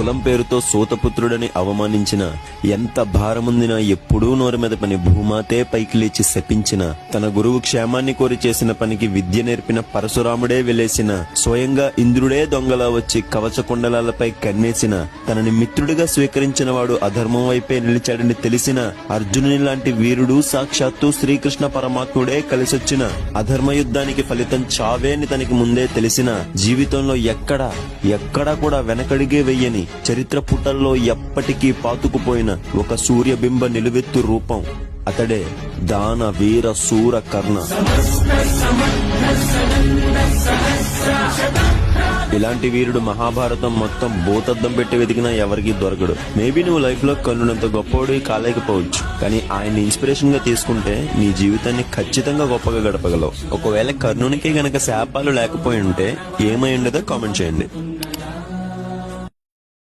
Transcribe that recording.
కులం పేరుతో సూతపుత్రుడని అవమానించిన, ఎంత భారముందినా ఎప్పుడూ నోరు మీద పని భూమాతే పైకి లేచి శపించిన, తన గురువు క్షేమాన్ని కోరి చేసిన పనికి విద్య నేర్పిన పరశురాముడే వెలేసిన, స్వయంగా ఇంద్రుడే దొంగలా వచ్చి కవచ కుండలాలపై కన్నేసిన, తనని మిత్రుడిగా స్వీకరించిన వాడు అధర్మం వైపే నిలిచాడని తెలిసిన, అర్జునుని లాంటి వీరుడు సాక్షాత్తు శ్రీకృష్ణ పరమాత్ముడే కలిసొచ్చిన, అధర్మ యుద్ధానికి ఫలితం చావేని తనకి ముందే తెలిసిన, జీవితంలో ఎక్కడా కూడా వెనకడిగే వెయ్యని, చరిత్ర పుటల్లో ఎప్పటికీ పాతుకుపోయిన ఒక సూర్యబింబ నిలువెత్తు రూపం అతడే దాన వీర శూర కర్ణ. ఇలాంటి వీరుడు మహాభారతం మొత్తం భూతద్దం పెట్టి వెతికినా ఎవరికీ దొరకడు. మేబీ నువ్వు లైఫ్ లో కన్నునంత గొప్పవాడు కాలేకపోవచ్చు, కానీ ఆయన్ని ఇన్స్పిరేషన్ గా తీసుకుంటే నీ జీవితాన్ని ఖచ్చితంగా గొప్పగా గడపగలవు. ఒకవేళ కర్ణునికి గనక శాపాలు లేకపోయి ఉంటే ఏమై ఉండదో కామెంట్ చేయండి.